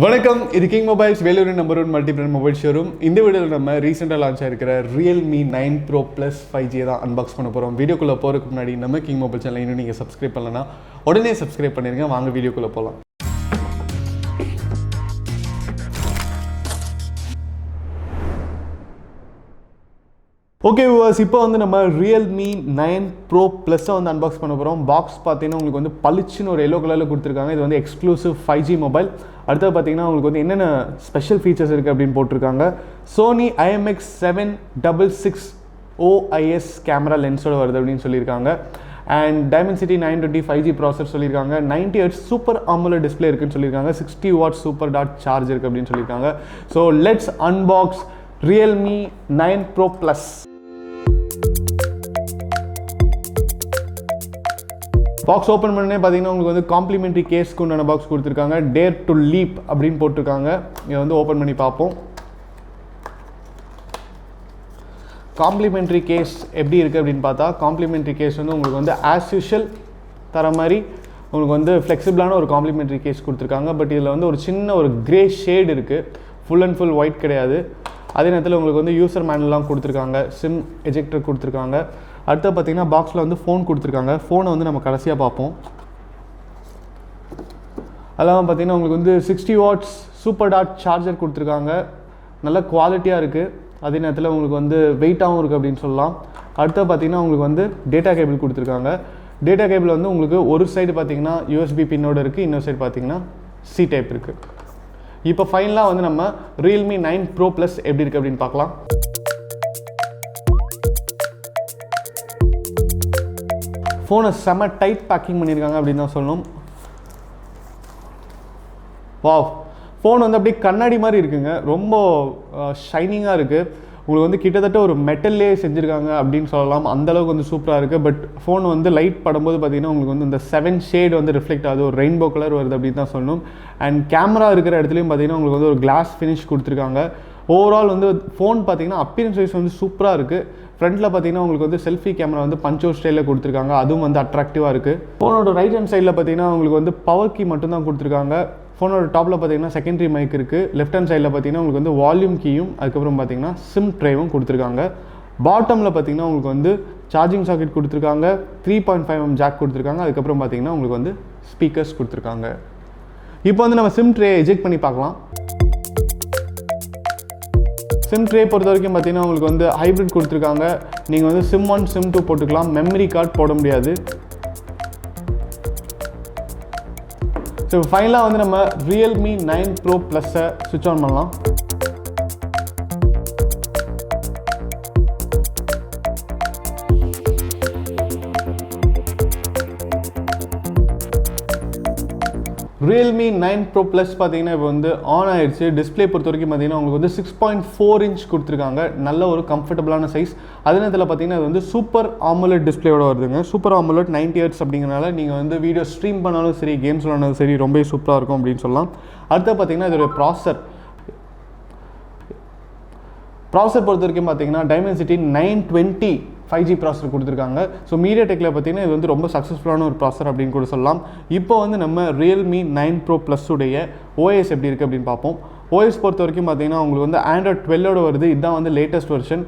வணக்கம், இது king mobiles Vellore number 1 multi brand mobile showroom. இந்த வீடியோவில் நம்ம ரீசெண்டாக launch ஆகிருக்கிற Realme 9 Pro Plus 5G தான் அன்பாக்ஸ் பண்ண போகிறோம். வீடியோக்குள்ளே போகிறதுக்கு முன்னாடி நம்ம கிங் மொபைல் சேனல் இன்னும் நீங்கள் சப்ஸ்கிரைப் பண்ணலன்னா உடனே சப்ஸ்கிரைப் பண்ணிடுங்க. வாங்க வீடியோக்குள்ளே போகலாம். ஓகே வியூவர்ஸ், இப்போ வந்து நம்ம Realme 9 Pro Plus-ஐ வந்து அன்பாக்ஸ் பண்ண போகிறோம். பாக்ஸ் பார்த்தீங்கன்னா உங்களுக்கு வந்து பளிச்சுன்னு ஒரு எல்லோ கலரில் கொடுத்துருக்காங்க. இது வந்து எக்ஸ்க்ளூசிவ் 5G மொபைல். அடுத்தது பார்த்தீங்கன்னா உங்களுக்கு வந்து என்னென்ன ஸ்பெஷல் ஃபீச்சர்ஸ் இருக்குது அப்படின்னு போட்டிருக்காங்க. Sony IMX766 OIS கேமரா லென்ஸோட வருது அப்படின்னு சொல்லியிருக்காங்க. அண்ட் Dimensity 920 5G ப்ராசர் சொல்லியிருக்காங்க. 90 Hz சூப்பர் AMOLED டிஸ்பிளே இருக்குன்னு சொல்லியிருக்காங்க. 60 வாட் சூப்பர் டாட் சார்ஜ் இருக்குது அப்படின்னு சொல்லியிருக்காங்க. So let's unbox Realme 9 Pro Plus. Box open பண்ணே பார்த்தீங்கன்னா உங்களுக்கு வந்து காம்ப்ளிமெண்ட்ரி கேஸ்க்கு உண்டான பாக்ஸ் கொடுத்துருக்காங்க. டேர் டு லீப் அப்படின்னு போட்டிருக்காங்க. இதை வந்து ஓப்பன் பண்ணி பார்ப்போம். காம்ப்ளிமெண்ட்ரி கேஸ் எப்படி இருக்குது அப்படின்னு பார்த்தா, காம்ப்ளிமெண்ட்ரி கேஸ் வந்து உங்களுக்கு வந்து ஆஸ் யூஷுவல் தர மாதிரி உங்களுக்கு வந்து ஃப்ளெக்சிபிளான ஒரு காம்ப்ளிமெண்ட்ரி கேஸ் கொடுத்துருக்காங்க. பட் இதில் வந்து ஒரு சின்ன ஒரு கிரே ஷேடு இருக்குது. ஃபுல் அண்ட் ஃபுல் ஒயிட் கிடையாது. அதே நேரத்தில் உங்களுக்கு வந்து யூசர் மேனுவல்லாம் கொடுத்துருக்காங்க. சிம் எஜெக்டர் கொடுத்துருக்காங்க. அடுத்து பார்த்தீங்கன்னா பாக்ஸில் வந்து ஃபோன் கொடுத்துருக்காங்க. ஃபோனை வந்து நம்ம கடைசியாக பார்ப்போம். அதெல்லாம் பார்த்தீங்கன்னா உங்களுக்கு வந்து 60 வாட்ஸ் சூப்பர் டாட் சார்ஜர் கொடுத்துருக்காங்க. நல்ல குவாலிட்டியாக இருக்குது. அதே நேரத்தில் உங்களுக்கு வந்து வெயிட்டாகவும் இருக்குது அப்படின்னு சொல்லலாம். அடுத்து பார்த்தீங்கன்னா உங்களுக்கு வந்து டேட்டா கேபிள் கொடுத்துருக்காங்க. டேட்டா கேபிள் வந்து உங்களுக்கு ஒரு சைடு பார்த்தீங்கன்னா USB பின்னோடு இருக்குது, இன்னொரு சைடு பார்த்தீங்கன்னா C டைப் இருக்குது. இப்போ ஃபைனலாக வந்து நம்ம Realme 9 Pro Plus எப்படி இருக்குது அப்படின்னு பார்க்கலாம். ஃபோனை செம்ம டைட் பேக்கிங் பண்ணியிருக்காங்க அப்படின்னு தான் சொல்லணும். வாவ், ஃபோன் வந்து அப்படியே கண்ணாடி மாதிரி இருக்குங்க. ரொம்ப ஷைனிங்காக இருக்குது. உங்களுக்கு வந்து கிட்டத்தட்ட ஒரு மெட்டல்லே செஞ்சுருக்காங்க அப்படின்னு சொல்லலாம். அந்தளவுக்கு வந்து சூப்பராக இருக்குது. பட் ஃபோன் வந்து லைட் படும்போது பார்த்தீங்கன்னா உங்களுக்கு வந்து இந்த 7 ஷேட் வந்து ரிஃப்ளெக்ட் ஆகுது. ஒரு ரெயின்போ கலர் வருது அப்படின்னு தான் சொல்லணும். அண்ட் கேமரா இருக்கிற இடத்துலையும் பார்த்தீங்கன்னா உங்களுக்கு வந்து ஒரு கிளாஸ் ஃபினிஷ் கொடுத்துருக்காங்க. ஓவரால் வந்து ஃபோன் பார்த்தீங்கன்னா அப்பியரன்ஸ் வைஸ் வந்து சூப்பராக இருக்குது. ஃப்ரண்ட்டில் பார்த்தீங்கன்னா உங்களுக்கு வந்து செல்ஃபி கேமரா வந்து பஞ்சோ ஸ்டைலில் கொடுத்துருக்காங்க. அதுவும் வந்து அட்ராக்டிவாக இருக்குது. ஃபோனோட ரைட் ஹேண்ட் சைடில் பார்த்தீங்கன்னா உங்களுக்கு வந்து பவர் கீ மட்டும்தான் கொடுத்துருக்காங்க. ஃபோனோட டாப்பில் பார்த்தீங்கன்னா செகண்டரி மைக் இருக்குது. லெஃப்ட் ஹேண்ட் சைடில் பார்த்தீங்கன்னா உங்களுக்கு வந்து வால்யூம் கீயும் அதுக்கப்புறம் பார்த்தீங்கன்னா சிம் ட்ரைவும் கொடுத்துருக்காங்க. பாட்டமில் பார்த்தீங்கன்னா உங்களுக்கு வந்து சார்ஜிங் சாக்கெட் கொடுத்துருக்காங்க. 3.5mm ஜாக் கொடுத்துருக்காங்க. அதுக்கப்புறம் பார்த்தீங்கன்னா உங்களுக்கு வந்து ஸ்பீக்கர்ஸ் கொடுத்துருக்காங்க. இப்போ வந்து நம்ம சிம் ட்ரே எஜெக்ட் பண்ணி பார்க்கலாம். சிம் ட்ரே பொறுத்த வரைக்கும் பார்த்தீங்கன்னா உங்களுக்கு வந்து ஹைப்ரிட் கொடுத்துருக்காங்க. நீங்கள் வந்து சிம் 1 சிம் 2 போட்டுக்கலாம். மெமரி கார்டு போட முடியாது. ஸோ ஃபைனலாக வந்து நம்ம Realme 9 Pro Plus-ஐ சுவிட்ச் ஆன் பண்ணலாம். Realme 9 Pro Plus பார்த்தீங்கன்னா இப்போ வந்து ஆன் ஆயிடுச்சு. டிஸ்பிளே பொறுத்த வரைக்கும் பார்த்தீங்கன்னா உங்களுக்கு வந்து 6.4 inch கொடுத்துருக்காங்க. நல்ல ஒரு கம்ஃபர்டபுளான சைஸ். அதே நேரத்தில் பார்த்தீங்கன்னா அது வந்து சூப்பர் AMOLED டிஸ்பிளேயோட வருதுங்க. சூப்பர் AMOLED 90 Hz அப்படிங்கிறனால நீங்கள் வந்து வீடியோ ஸ்ட்ரீம் பண்ணாலும் சரி, கேம்ஸ் விளாண்டாலும் சரி, ரொம்ப சூப்பராக இருக்கும் அப்படின்னு சொல்லலாம். அடுத்து பார்த்தீங்கன்னா இதோட ப்ராசர் பொறுத்த வரைக்கும் பார்த்தீங்கன்னா Dimensity 920 5G ப்ராசர் கொடுத்துருக்காங்க. ஸோ மீடியாடெக்கில் பார்த்தீங்கன்னா இது வந்து ரொம்ப சக்ஸஸ்ஃபுல்லான ஒரு ப்ராசர் அப்படின்னு கூட சொல்லலாம். இப்போ வந்து நம்ம Realme 9 Pro Plus உடைய OS எப்படி இருக்குது அப்படின்னு பார்ப்போம். OS பொறுத்த வரைக்கும் பார்த்தீங்கன்னா உங்களுக்கு வந்து Android 12 வருது. இதுதான் வந்து லேட்டஸ்ட் வெர்ஷன்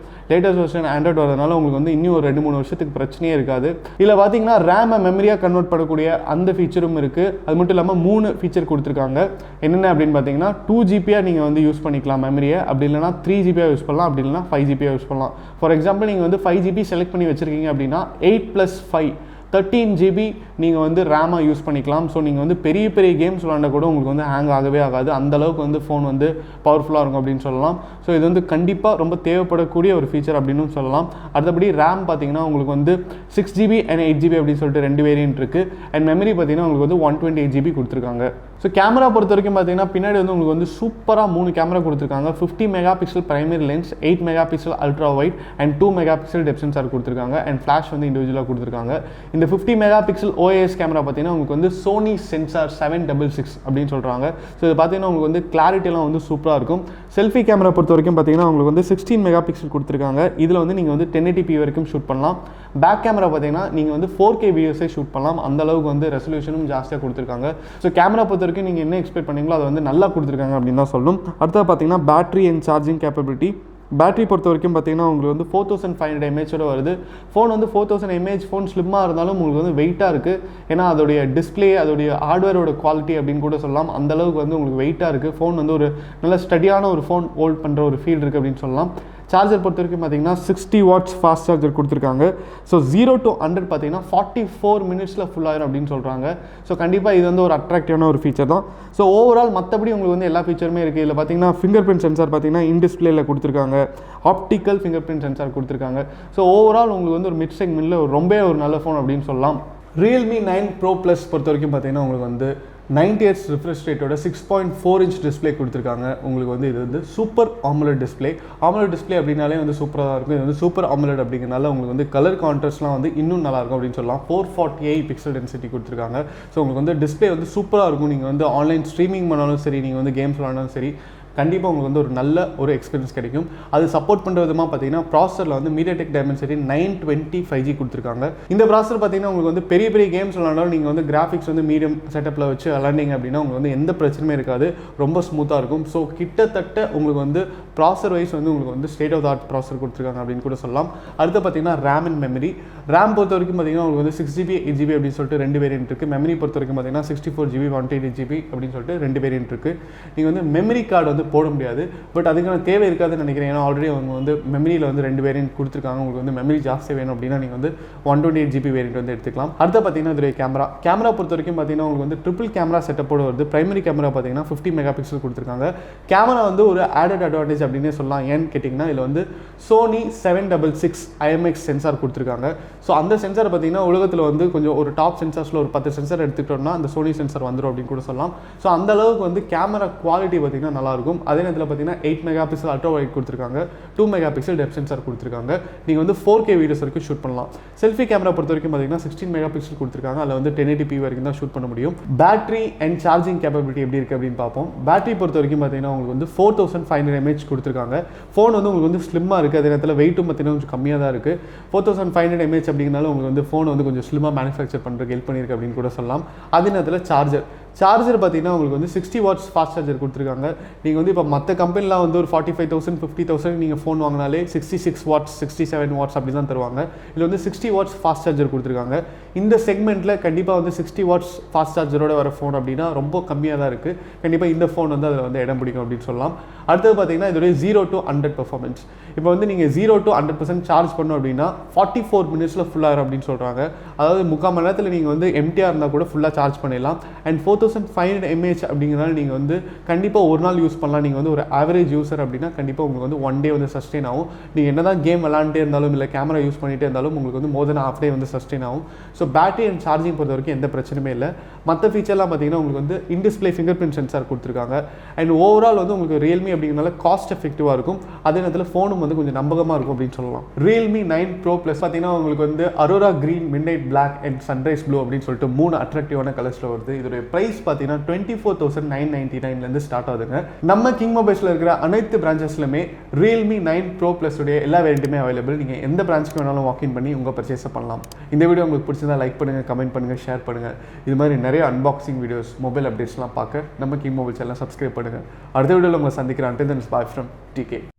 Android வரதுனால உங்களுக்கு வந்து இன்னும் ஒரு 2-3 வருஷத்துக்கு பிரச்சனையே இருக்காது. இதில் பார்த்தீங்கன்னா ரேமை மெமரியாக கன்வெர்ட் பண்ணக்கூடிய அந்த ஃபீச்சரும் இருக்குது. அது மட்டும் இல்லாமல் 3 ஃபீச்சர் கொடுத்துருக்காங்க. என்னென்ன அப்படின்னு பார்த்தீங்கன்னா 2GB நீங்கள் வந்து யூஸ் பண்ணிக்கலாம் மெமரியை. அப்படி இல்லைனா 3GB யூஸ் பண்ணலாம். அப்படி இல்லைனா 5GB யூஸ் பண்ணலாம். ஃபார் எக்ஸாம்பிள் நீங்கள் வந்து 5GB செலக்ட் பண்ணி வச்சுருக்கீங்க அப்படின்னா 8+5 13GB நீங்கள் வந்து ரேமாக யூஸ் பண்ணிக்கலாம். ஸோ நீங்கள் வந்து பெரிய பெரிய கேம்ஸ் விளாண்டா கூட உங்களுக்கு வந்து ஹேங் ஆகவே ஆகாது. அந்தளவுக்கு வந்து ஃபோன் வந்து பவர்ஃபுல்லாக இருக்கும் அப்படின்னு சொல்லலாம். ஸோ இது வந்து கண்டிப்பாக ரொம்ப தேவைப்படக்கூடிய ஒரு ஃபீச்சர் அப்படின்னு சொல்லலாம். அடுத்தபடி ரேம் பார்த்தீங்கன்னா உங்களுக்கு வந்து 6GB and 8GB அப்படின்னு சொல்லிட்டு 2 வேரியன்ட் இருக்குது. அண்ட் மெமரி பார்த்தீங்கன்னா உங்களுக்கு வந்து 128GB கொடுத்துருக்காங்க. ஸோ கேமரா பொறுத்த வரைக்கும் பார்த்தீங்கன்னா பின்னாடி வந்து உங்களுக்கு வந்து சூப்பராக 3 கேமரா கொடுத்துருக்காங்க. 50 MP primary lens, 8 MP ultra wide and 2 MP depth sensor கொடுத்துருக்காங்க. அண்ட் ஃப்ளாஷ் வந்து இண்டிவிஜுவலாக கொடுத்துருக்காங்க. இந்த 50 MP OIS கேமரா பார்த்தீங்கன்னா உங்களுக்கு வந்து Sony சென்சார் 766 அப்படின்னு சொல்கிறாங்க. ஸோ இது பார்த்தீங்கன்னா உங்களுக்கு வந்து கிளாரிட்டிலாம் வந்து சூப்பராக இருக்கும். செல்ஃபி கேமரா பொறுத்த வரைக்கும் பார்த்தீங்கன்னா உங்களுக்கு வந்து 16 MP கொடுத்துருக்காங்க. இதில் வந்து நீங்கள் வந்து 1080p வரைக்கும் ஷூட் பண்ணலாம். பேக் கேமரா பார்த்தீங்கன்னா நீங்கள் வந்து 4K வீடியோஸே ஷூட் பண்ணலாம். அந்த அளவுக்கு வந்து ரெசல்யூஷனும் ஜாஸ்தியாக கொடுத்துருக்காங்க. ஸோ கேமரா பொறுத்த வரைக்கும் நீங்கள் என்ன எக்ஸ்பெக்ட் பண்ணீங்களோ அதை வந்து நல்லா கொடுத்துருக்காங்க அப்படின்னு தான் சொல்லணும். அடுத்தது பார்த்தீங்கன்னா battery and charging capability. Battery பொறுத்த வரைக்கும் பார்த்தீங்கன்னா உங்களுக்கு வந்து 4500 mAh வருது. ஃபோன் வந்து 4000 mAh ஃபோன் ஸ்லிம்மாக இருந்தாலும் உங்களுக்கு வந்து வெயிட்டாக இருக்குது. ஏன்னா அதோடைய டிஸ்பிளே, அதோடைய ஹார்ட்வேரோட குவாலிட்டி அப்படின்னு கூட சொல்லலாம். அந்தளவுக்கு வந்து உங்களுக்கு வெயிட்டாக இருக்குது. ஃபோன் வந்து ஒரு நல்ல ஸ்டடியான ஒரு ஃபோன் ஹோல்ட் பண்ணுற ஒரு ஃபீல் இருக்குது அப்படின்னு சொல்லலாம். சார்ஜர் பொறுத்த வரைக்கும் பார்த்தீங்கன்னா 60 watts ஃபாஸ்ட் சார்ஜர் கொடுத்துருக்காங்க. ஸோ 0 to 100 பார்த்தீங்கன்னா 44 minutesல ஃபுல் ஆயிரும் அப்படின்னு சொல்கிறாங்க. ஸோ கண்டிப்பாக இது வந்து ஒரு அட்ராக்டிவான ஒரு ஃபீச்சர் தான். ஸோ ஓவரால் மற்றபடி உங்களுக்கு வந்து எல்லா ஃபீச்சருமே இருக்குது. இதில் பார்த்தீங்கன்னா ஃபிங்கர் பிரிண்ட் சென்சார் பார்த்தீங்கன்னா இன் டிஸ்பிளேல கொடுத்துருக்காங்க. ஆப்டிக்கல் ஃபிங்கர் பிரிண்ட் சென்சார் கொடுத்துருக்காங்க. ஸோ ஓவரால் உங்களுக்கு வந்து ஒரு மிட் செக்மெண்ட்டில் ரொம்ப ஒரு நல்ல ஃபோன் அப்படின்னு சொல்லலாம். Realme 9 Pro Plus பொறுத்த வரைக்கும் பார்த்தீங்கன்னா உங்களுக்கு வந்து 90Hz ரிஃப்ரெஷ் ரேட்டோட 6.4 inch டிஸ்பிளே கொடுத்துருக்காங்க. உங்களுக்கு வந்து இது வந்து சூப்பர் ஆமுலேட் டிஸ்பிளே. ஆமுலேட் டிஸ்பிளே அப்படின்னாலே வந்து சூப்பராக இருக்கும். இது வந்து சூப்பர் ஆமுலேட் அப்படிங்கிறனால உங்களுக்கு வந்து கலர் கான்ட்ராஸ்ட்லாம் வந்து இன்னும் நல்லாயிருக்கும் அப்படின்னு சொல்லலாம். 448 பிக்சல் டென்சிட்டி கொடுத்துருக்காங்க. ஸோ உங்களுக்கு வந்து டிஸ்பிளே வந்து சூப்பராக இருக்கும். நீங்கள் வந்து ஆன்லைன் ஸ்ட்ரீமிங் பண்ணாலும் சரி, நீங்கள் வந்து கேம்ஸ் விளாண்டாலும் சரி, கண்டிப்பாக உங்களுக்கு வந்து ஒரு நல்ல ஒரு எக்ஸ்பீரியன்ஸ் கிடைக்கும். அது சப்போர்ட் பண்ணுற விதமாக பார்த்தீங்கன்னா ப்ராசரில் வந்து MediaTek Dimensity 920 5G கொடுத்துருக்காங்க. இந்த ப்ராசர் பார்த்தீங்கன்னா உங்களுக்கு வந்து பெரிய பெரிய கேம்ஸ் விளாண்டாலும் நீங்கள் வந்து கிராஃபிக்ஸ் வந்து மீடியம் செட்டப்பில் வச்சு விளாண்டிங்க அப்படின்னா உங்களுக்கு வந்து எந்த பிரச்சனையும் இருக்காது. ரொம்ப ஸ்மூத்தாக இருக்கும். ஸோ கிட்டத்தட்ட உங்களுக்கு வந்து ப்ராசர் வைஸ் வந்து உங்களுக்கு வந்து ஸ்டேட் ஆஃப் த ஆர்ட் ப்ராசர் கொடுத்துருக்காங்க அப்படின்னு கூட சொல்லலாம். அடுத்து பார்த்தீங்கன்னா ரேம் அண்ட் மெமரி. ரேம் பொறுத்த வரைக்கும் பார்த்தீங்கன்னா உங்களுக்கு வந்து 6GB 8GB அப்படின்னு சொல்லிட்டு 2 வேரியன்ட் இருக்குது. மெமரி பொறுத்த வரைக்கும் பார்த்தீங்கன்னா 64GB 128GB அப்படின்னு சொல்லிட்டு 2 வேரியன்ட் இருக்குது. நீங்கள் வந்து மெமரி கார்டு வந்து போட முடியாது. பட் அதுக்கான தேவை இருக்காதுன்னு நினைக்கிறேன். ஏன்னா ஆல்ரெடி அவங்க வந்து மெமரியில் வந்து 2 வேரியன்ட் கொடுத்துருக்காங்க. உங்களுக்கு வந்து மெமரி ஜாஸ்தி வேணும் அப்படின்னா நீங்கள் வந்து 128GB வேரியன்ட் வந்து எடுத்துக்கலாம். அடுத்து பார்த்தீங்கன்னா இதோடைய கேமரா பொறுத்த வரைக்கும் பார்த்தீங்கன்னா உங்களுக்கு வந்து ட்ரிபிள் கேமரா செட்டப்போடு வருது. பிரைமரி கேமரா பார்த்தீங்கன்னா 50 மெகாபிக்சல் கொடுத்துருக்காங்க. கேமரா வந்து ஒரு ஆடட் அட்வான்டேஜ் அப்படின்னே சொல்லலாம். ஏன்னு கேட்டிங்கன்னா இதில் வந்து Sony 766 IMX சென்சார் கொடுத்துருக்காங்க. ஸோ அந்த சென்சார் பார்த்தீங்கன்னா உலகத்தில் வந்து கொஞ்சம் ஒரு டாப் சென்சார்ஸில் ஒரு 10 சென்சார் எடுத்துக்கிட்டோம்னா அந்த Sony சென்சார் வந்துடும் அப்படின்னு கூட சொல்லலாம். ஸோ அந்த அளவுக்கு வந்து கேமரா குவாலிட்டி பார்த்தீங்கன்னா நல்லாயிருக்கும். அதே நேரத்தில் பார்த்தீங்கன்னா 8 மெகாபிக்சல் அல்ட்ரா வைட் கொடுத்துருக்காங்க. 2 மெகாபிக்சல் டெப்த் சென்சார் கொடுத்துருக்காங்க. நீங்கள் வந்து 4K வீடியோஸ் வரைக்கும் ஷூட் பண்ணலாம். செல்ஃபி கேமரா பொறுத்த வரைக்கும் பார்த்தீங்கன்னா 16 மெகாபிக்சல் கொடுத்துருக்காங்க. அதில் வந்து 1080p வரைக்கும் தான் ஷூட் பண்ண முடியும். பேட்டரி அண்ட் சார்ஜிங் கேப்பபிலிட்டி எப்படி இருக்குது அப்படின்னு பார்ப்போம். பேட்டரி பொறுத்த வரைக்கும் பார்த்தீங்கன்னா உங்களுக்கு வந்து 4500 mAh கொடுத்துருக்காங்க. ஃபோன் வந்து உங்களுக்கு வந்து ஸ்லிம்மாக இருக்குது. அதே நேரத்தில் வெயிட்டும் பார்த்தீங்கன்னா கொஞ்சம் கம்மியாக தான் இருக்குது. 4500 mAh அப்படிங்கிறனால உங்களுக்கு வந்து ஃபோன் வந்து கொஞ்சம் ஸ்லிம்மாக மேனுஃபேக்சர் பண்ணுறதுக்கு ஹெல்ப் பண்ணியிருக்கு அப்படின்னு கூட சொல்லலாம். அதே நேரத்தில் சார்ஜர் பார்த்தீங்கன்னா உங்களுக்கு வந்து 60 watts ஃபாஸ்ட் சார்ஜர் கொடுத்துருக்காங்க. நீங்கள் வந்து இப்போ மற்ற கம்பெனிலாம் வந்து ஒரு 45,000 50,000 நீங்கள் ஃபோன் வாங்கினாலே 66 watts 67 watts அப்படி தான் தருவாங்க. இதில் வந்து 60 watts ஃபாஸ்ட் சார்ஜர் கொடுத்துருக்காங்க. இந்த செக்மெண்ட்டில் கண்டிப்பாக வந்து 60 watts ஃபாஸ்ட் சார்ஜரோட வர ஃபோன் அப்படின்னா ரொம்ப கம்மியாக தான் இருக்குது. கண்டிப்பாக இந்த ஃபோன் வந்து அதில் வந்து இடம் பிடிக்கும் அப்படின்னு சொல்லலாம். அடுத்தது பார்த்தீங்கன்னா இதோடைய 0 to 100 பெர்ஃபார்மன்ஸ். இப்போ வந்து நீங்கள் 0 to 100% சார்ஜ் பண்ணோம் அப்படின்னா 44 minutesல ஃபுல் ஆயிரும் அப்படின்னு சொல்கிறாங்க. அதாவது 3/4 மணி நேரத்தில் நீங்கள் வந்து எம்டிஆர் இருந்தால் கூட ஃபுல்லாக சார்ஜ் பண்ணிடலாம். அண்ட் 4500 mAh அப்படிங்கிறனால நீங்கள் வந்து கண்டிப்பாக ஒரு நாள் யூஸ் பண்ணலாம். நீங்கள் வந்து ஒரு ஆவரேஜ் யூசர் அப்படின்னா கண்டிப்பாக உங்களுக்கு வந்து 1 day வந்து சஸ்டெயின் ஆகும். நீங்கள் என்ன தான் கேம் விளாண்டே இருந்தாலும் இல்லை கேமரா யூஸ் பண்ணிகிட்டே இருந்தாலும் உங்களுக்கு வந்து மோர் தென் ½ day வந்து சஸ்டெயின் ஆகும். ஸோ பேட்டரி அண்ட் சார்ஜிங் பொறுத்த வரைக்கும் எந்த பிரச்சனையுமே இல்லை. மற்ற ஃபீச்சர்லாம் பார்த்தீங்கன்னா உங்களுக்கு வந்து in display finger print sensor கொடுத்துருக்காங்க. அண்ட் ஓவரால் வந்து உங்களுக்கு ரியல்மி அப்படிங்கிறனால காஸ்ட் எஃபெக்டிவாக இருக்கும். அதே நேரத்தில் ஃபோனும் வந்து கொஞ்சம் நம்பகமாக இருக்கும் அப்படின்னு சொல்லலாம். Realme 9 Pro Plus பார்த்தீங்கன்னா உங்களுக்கு வந்து aurora green, midnight black and sunrise blue அப்படின்னு சொல்லிட்டு 3 அட்ராக்டிவான கலர்ஸில் வருது. இதோடைய ப்ரைஸ் பார்த்தீங்கன்னா 24,999 ஸ்டார்ட் ஆகுதுங்க. நம்ம கிங் மொபைல்ஸில் இருக்கிற அனைத்து பிரான்ச்சஸ்லுமே Realme 9 Pro Plus உடைய எல்லா வேரியண்ட்டுமே அவைலபிள். நீங்கள் எந்த பிரான்ச்சுக்கு வேணாலும் வாக்கின் பண்ணி உங்கள் பர்ச்சேஸை பண்ணலாம். இந்த வீடியோ உங்களுக்கு பிடிச்சிருந்தா லைக் பண்ணுங்கள், கமெண்ட் பண்ணுங்கள், ஷேர் பண்ணுங்கள். இது மாதிரி நிறைய அன்பாக்சிங் வீடியோஸ், மொபைல் அப்டேட்ஸ்லாம் பார்க்க நம்ம கிங் மொபைல் சேனலை சப்ஸ்கிரைப் பண்ணுங்கள். அடுத்த வீடியோவில் உங்களை சந்திக்கிறேன். Until then, bye from TK.